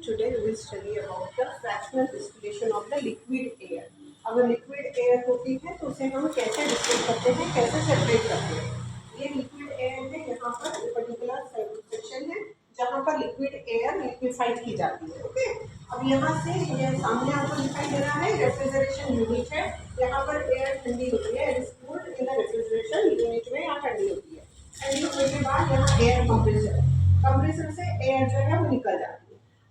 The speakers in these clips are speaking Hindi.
Today we will study about the fractional distillation of the liquid air. अगर लिक्विड एयर होती है तो उसे हम कैसे डिस्टिल करते हैं, कैसे सेपरेट करते हैं. ये लिक्विड एयर है. यहाँ पर पर्टिकुलर सेक्शन है जहाँ पर लिक्विड एयर लिक्विफाइड की जाती है. ओके, अब यहाँ से ये सामने आपको दिखाई दे रहा है रेफ्रिजरेशन यूनिट है. यहाँ पर एयर ठंडी होती है. Cooled in the refrigeration unit में यहाँ ठंडी होती है. ठंडी होने के बाद यहाँ एयर कंप्रेसर से एयर जो है वो निकल जाती है.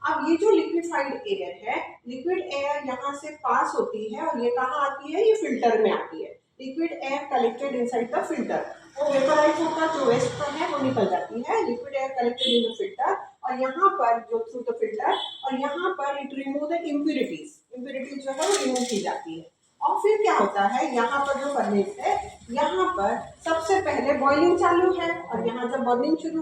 अब ये जो लिक्विफाइड एयर है, लिक्विड एयर यहाँ से पास होती है और ये कहाँ आती है, ये फिल्टर में आती है. Liquid air collected inside the filter, वो वेपराइज होकर जो वेस्ट पर है वो निकल जाती है. Liquid air collected in the filter और यहाँ पर जो थ्रू द फिल्टर और यहाँ पर इट रिमूव द इम्प्यूरिटीज जो है वो रिमूव की जाती है. और फिर क्या होता है, यहाँ पर जो फर्नेस है यहाँ पर सबसे पहले बॉइलिंग चालू है और यहाँ जब बॉइलिंग शुरू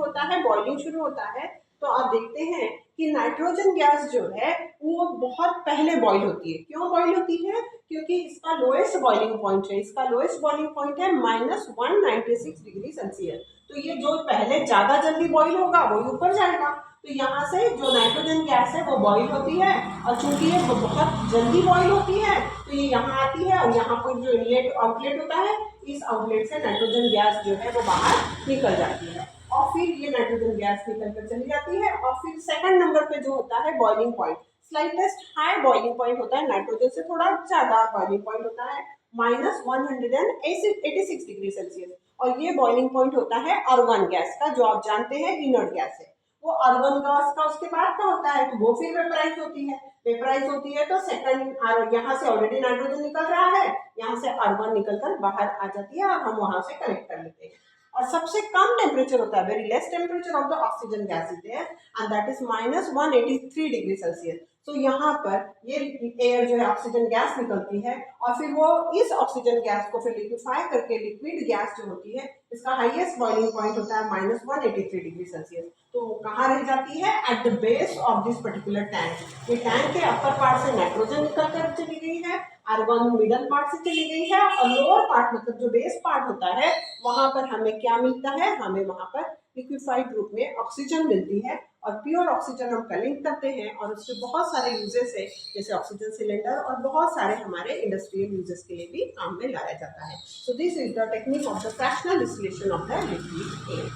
होता है तो आप देखते हैं कि नाइट्रोजन गैस जो है वो बहुत पहले बॉईल होती है. क्यों बॉईल होती है? क्योंकि इसका लोएस्ट बॉइलिंग पॉइंट है. इसका लोएस्ट बॉइलिंग पॉइंट है -196 डिग्री सेल्सियस. तो ये जो पहले ज़्यादा जल्दी बॉईल होगा वही ऊपर जाएगा. तो यहाँ से जो नाइट्रोजन गैस है वो बॉईल होती है और चूंकि ये बहुत जल्दी बॉईल होती है तो ये यहाँ आती है और यहाँ पर जो इनलेट आउटलेट होता है, इस आउटलेट से नाइट्रोजन गैस जो है वो बाहर निकल जाती है और फिर ये नाइट्रोजन गैस निकल कर चली जाती है. और फिर सेकंड नंबर पे जो होता है boiling point, slightest high boiling point होता है. नाइट्रोजन से थोड़ा ज़्यादा बॉइलिंग पॉइंट होता है -186 डिग्री सेल्सियस. और ये बॉइलिंग पॉइंट होता है आर्गन गैस का, जो आप जानते हैं इनर्ट गैस है. वो आर्गन गैस का उसके बाद का होता है तो वो फिर वेपराइज होती है तो सेकंड यहाँ से ऑलरेडी नाइट्रोजन निकल रहा है, यहाँ से आर्गन निकलकर बाहर आ जाती है और हम वहां से कलेक्ट कर लेते हैं. और सबसे कम टेम्परेचर होता है, very less temperature of the oxygen gas is there and that is -183 degree Celsius. तो यहाँ पर ये एयर जो है ऑक्सीजन गैस निकलती है और फिर वो इस ऑक्सीजन गैस को फिर लिक्विफाई करके लिक्विड गैस जो होती है इसका हाईएस्ट बॉइलिंग पॉइंट होता है -183 डिग्री सेल्सियस. तो कहाँ रह जाती है? At the base of this particular tank. ये टैंक के अपर पार्ट से नाइट्रोजन निकल कर चली गई है, आर्गन मिडल पार्ट से चली गई है और लोअर पार्ट मतलब जो बेस पार्ट होता है वहां पर हमें क्या मिलता है, हमें वहां पर लिक्विफाइड रूप में ऑक्सीजन मिलती है. और प्योर ऑक्सीजन हम कलेक्ट करते हैं और उसके बहुत सारे यूजेस है, जैसे ऑक्सीजन सिलेंडर और बहुत सारे हमारे इंडस्ट्रियल यूजेस के लिए भी काम में लाया जाता है. So this is the technique of the fractional distillation of the liquid air.